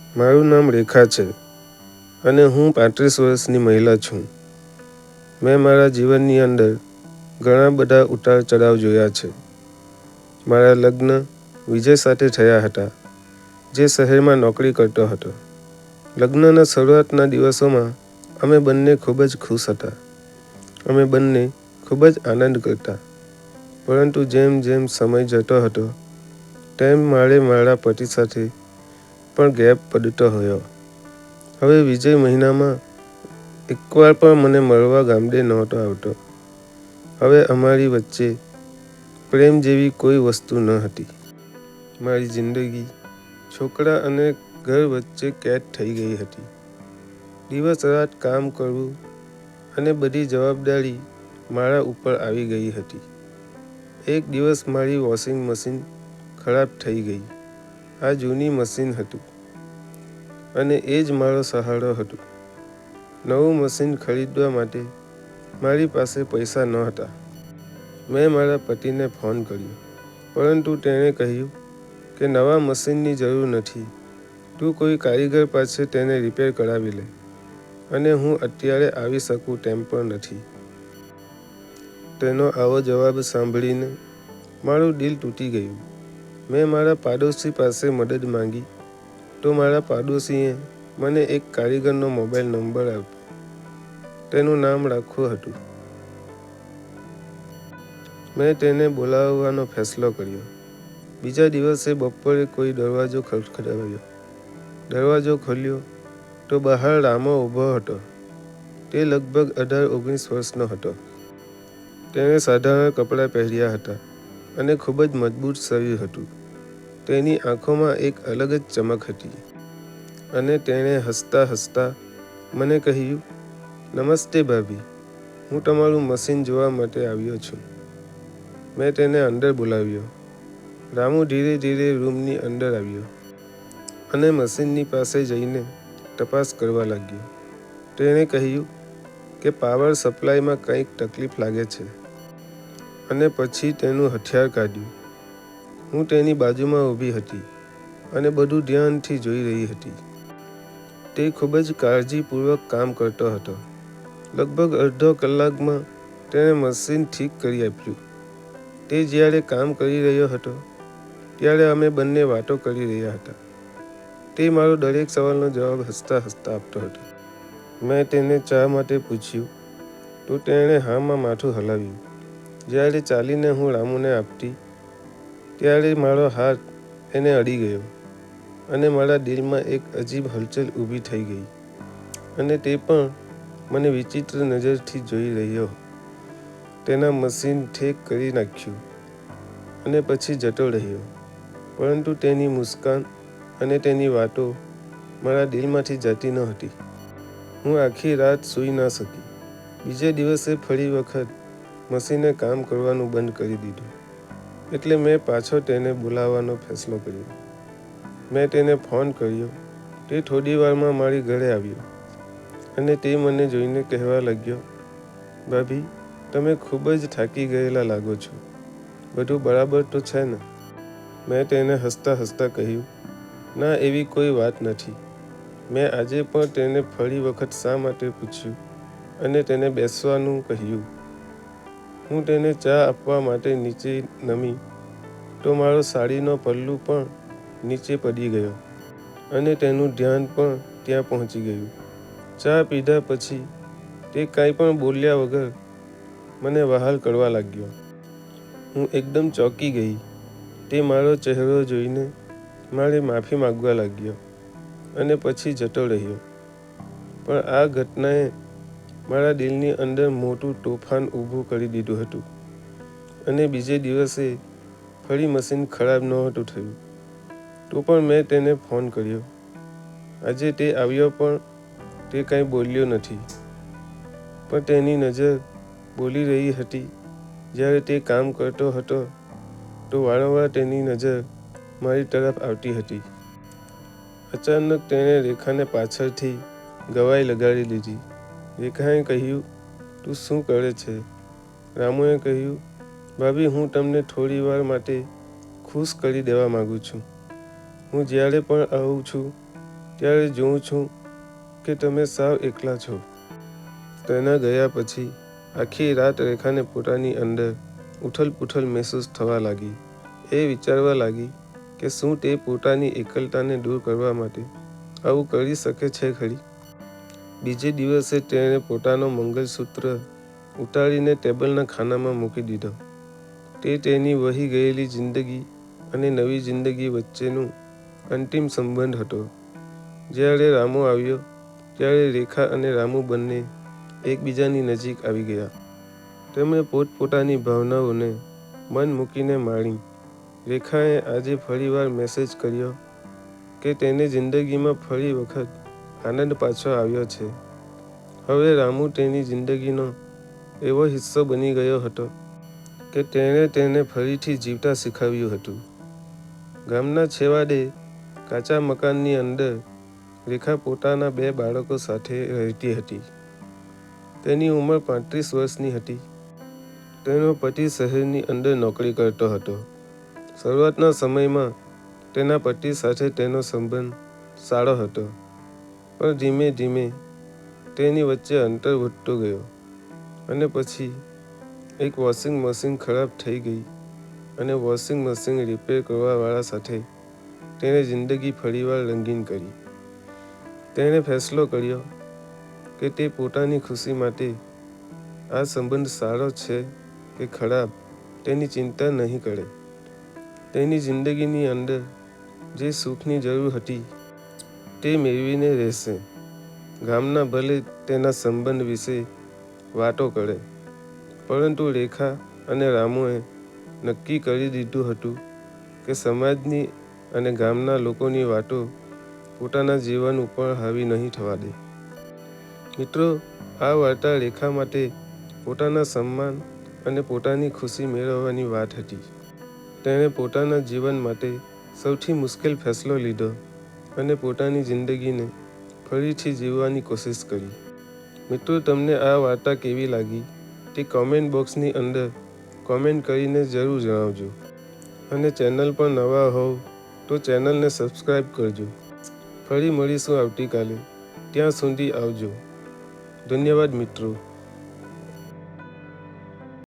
મારું નામ રેખા છે અને હું 35 વર્ષની મહિલા છું. મેં મારા જીવનની અંદર ઘણા બધા ઉતાર ચઢાવ જોયા છે. મારા લગ્ન વિજય સાથે થયા હતા, જે શહેરમાં નોકરી કરતો હતો. લગ્નના શરૂઆતના દિવસોમાં અમે બંને ખૂબ જ ખુશ હતા. અમે બંને ખૂબ જ આનંદ કરતા. પરંતુ જેમ જેમ સમય જતો હતો તેમ મારા પતિ સાથે પણ ગેપ પડતો ગયો. હવે વિજય મહિનામાં એકવાર પણ મને મળવા ગામડે નહોતો આવતો. હવે અમારી વચ્ચે પ્રેમ જેવી કોઈ વસ્તુ ન હતી. મારી જિંદગી છોકરા અને ઘર વચ્ચે કેદ થઈ ગઈ હતી. દિવસ રાત કામ કરવું અને બધી જવાબદારી મારા ઉપર આવી ગઈ હતી. એક દિવસ મારી વોશિંગ મશીન ખરાબ થઈ ગઈ. આ જૂની મશીન હતું અને એ જ મારો સહારો હતો. નવું મશીન ખરીદવા માટે મારી પાસે પૈસા નહોતા. મેં મારા પતિને ફોન કર્યો, પરંતુ તેણે કહ્યું કે નવા મશીનની જરૂર નથી. તું કોઈ કારીગર પાસે તેને રિપેર કરાવી લે અને હું અત્યારે આવી શકું તેમ પણ નથી. તેનો આવો જવાબ સાંભળીને મારું દિલ તૂટી ગયું. મેં મારા પાડોશી પાસે મદદ માંગી તો મારા પાડોશીએ મને એક કારીગરનો મોબાઈલ નંબર આપ્યો. તેનું નામ રાખવું હતું. મેં તેને બોલાવવાનો ફેસલો કર્યો. બીજા દિવસે બપોરે કોઈ દરવાજો ખખડાવ્યો. દરવાજો ખોલ્યો તો બહાર રામો ઊભો હતો. તે લગભગ 18-19 વર્ષનો હતો. તેણે સાધારણ કપડાં પહેર્યા હતા અને ખૂબ જ મજબૂત શરીર હતું. તેની આંખોમાં એક અલગ જ ચમક હતી અને તેણે હસતા હસતા મને કહ્યું, નમસ્તે ભાભી, હું તમારું મશીન જોવા માટે આવ્યો છું. મેં તેને અંદર બોલાવ્યો. રામુ ધીરે ધીરે રૂમની અંદર આવ્યો અને મશીનની પાસે જઈને તપાસ કરવા લાગ્યો. તેણે કહ્યું કે પાવર સપ્લાયમાં કંઈક તકલીફ લાગે છે અને પછી તેનું હથિયાર કાઢ્યું. હું તેની બાજુમાં ઊભી હતી અને બધું ધ્યાનથી જોઈ રહી હતી. તે ખૂબ જ કાળજીપૂર્વક કામ કરતો હતો. લગભગ અડધો કલાકમાં તેણે મશીન ઠીક કરી આપ્યું. તે જ્યારે કામ કરી રહ્યો હતો ત્યારે અમે બંને વાતો કરી રહ્યા હતા. તે મારો દરેક સવાલનો જવાબ હસતા હસતા આપતો હતો. મેં તેને ચા માટે પૂછ્યું તો તેણે હામાં માથું હલાવ્યું. જ્યારે ચાલીને હું રામુને આપતી ત્યારે મારો હાથ એને અડી ગયો અને મારા દિલમાં એક અજીબ હલચલ ઊભી થઈ ગઈ અને તે પણ મને વિચિત્ર નજરથી જોઈ રહ્યો. તેના મશીન ઠીક કરી નાખ્યું અને પછી જતો રહ્યો. પરંતુ તેની મુસ્કાન અને તેની વાતો મારા દિલમાંથી જતી ન હતી. હું આખી રાત સૂઈ ન શકી. બીજે દિવસે ફરી વખત મશીને કામ કરવાનું બંધ કરી દીધું. એટલે મેં પાછો તેને બોલાવવાનો ફેસલો કર્યો. મેં તેને ફોન કર્યો. તે થોડી વારમાં મારી ઘરે આવ્યો અને તે મને જોઈને કહેવા લાગ્યો, ભાભી, તમે ખૂબ જ થાકી ગયેલા લાગો છો. બધું બરાબર તો છે ને? મેં તેને હસતા હસતા કહ્યું, ના, એવી કોઈ વાત નથી. મેં આજે પણ તેને ફરી વખત શા માટે પૂછ્યું અને તેને બેસવાનું કહ્યું. હું તેને ચા આપવા માટે નીચે નમી તો મારો સાડીનો પલ્લુ પણ નીચે પડી ગયો અને તેનું ધ્યાન પણ ત્યાં પહોંચી ગયું. ચા પીધા પછી તે કાંઈ પણ બોલ્યા વગર મને વહાલ કરવા લાગ્યો. હું એકદમ ચોંકી ગઈ. તે મારો ચહેરો જોઈને મારી માફી માંગવા લાગ્યો અને પછી જતો રહ્યો. પણ આ ઘટનાએ મારા દિલની અંદર મોટું તોફાન ઊભું કરી દીધું હતું અને બીજે દિવસે ફરી મશીન ખરાબ નહોતું થયું. તો પણ મેં તેને ફોન કર્યો. આજે તે આવ્યો પણ તે કાંઈ બોલ્યો નથી. પણ તેની નજર બોલી રહી હતી. જ્યારે તે કામ કરતો હતો તો વારંવાર તેની નજર મારી તરફ આવતી હતી. અચાનક તેણે રેખાને પાછળથી ગવાઈ લગાડી લીધી. રેખાએ કહ્યું, તું શું કરે છે? રામુએ કહ્યું, ભાભી, હું તમને થોડી વાર માટે ખુશ કરી દેવા માંગુ છું. હું જ્યારે પણ આવું છું ત્યારે જોઉં છું કે તમે સાવ એકલા છો. તેના ગયા પછી આખી રાત રેખાને પોતાની અંદર ઉથલ-પુથલ મહેસૂસ થવા લાગી. એ વિચારવા લાગી કે શું તે પોતાની એકલતાને દૂર કરવા માટે આવું કરી શકે છે ખરી? બીજે દિવસે તેણે પોતાનો મંગલસૂત્ર ઉતારીને ટેબલના ખાનામાં મૂકી દીધો. તે તેની વહી ગયેલી જિંદગી અને નવી જિંદગી વચ્ચેનું અંતિમ સંબંધ હતો. જ્યારે રામુ આવ્યો ત્યારે રેખા અને રામુ બંને એકબીજાની નજીક આવી ગયા. તેમણે પોતપોતાની ભાવનાઓને મન મૂકીને માણી. રેખાએ આજે ફરીવાર મેસેજ કર્યો કે તેને જિંદગીમાં ફરી વખત આનંદ પાછો આવ્યો છે. હવે રામુ તેની જિંદગીનો એવો હિસ્સો બની ગયો હતો કે તેણે તેને ફરીથી જીવતા શીખવ્યું હતું. ગામના છેવાડે કાચા મકાનની અંદર રેખા પોતાના 2 બાળકો સાથે રહેતી હતી. તેની ઉંમર 35 વર્ષની હતી. તેનો પતિ શહેરની અંદર નોકરી કરતો હતો. શરૂઆતના સમયમાં તેના પતિ સાથે તેનો સંબંધ સારો હતો, પણ ધીમે ધીમે તેની વચ્ચે અંતર વધતો ગયો અને પછી એક વોશિંગ મશીન ખરાબ થઈ ગઈ અને વોશિંગ મશીન રિપેર કરવાવાળા સાથે તેણે જિંદગી ફરીવાર રંગીન કરી. તેણે ફેસલો કર્યો કે તે પોતાની ખુશી માટે આ સંબંધ સારો છે કે ખરાબ તેની ચિંતા નહીં કરે. તેની જિંદગીની અંદર જે સુખની જરૂર હતી તે મેળવીને રહેશે. ગામના ભલે તેના સંબંધ વિશે વાતો કરે, પરંતુ રેખા અને રામુએ નક્કી કરી દીધું હતું કે સમાજની અને ગામના લોકોની વાતો પોતાના જીવન ઉપર હાવી નહીં થવા દે. મિત્રો, આ વાર્તા રેખા માટે પોતાના સન્માન અને પોતાની ખુશી મેળવવાની વાત હતી. તેણે પોતાના જીવન માટે સૌથી મુશ્કેલ ફેસલો લીધો અને પોતાની જિંદગીને ફરીથી જીવવાની કોશિશ કરી. મિત્રો, તમને આ વાર્તા કેવી લાગી તે કોમેન્ટ બોક્સની અંદર કોમેન્ટ કરીને જરૂર જણાવજો. અને ચેનલ પર નવા હોવ તો ચેનલને સબસ્ક્રાઈબ કરજો. ફરી મળીશું આવતીકાલે. ત્યાં સુધી આવજો. ધન્યવાદ મિત્રો.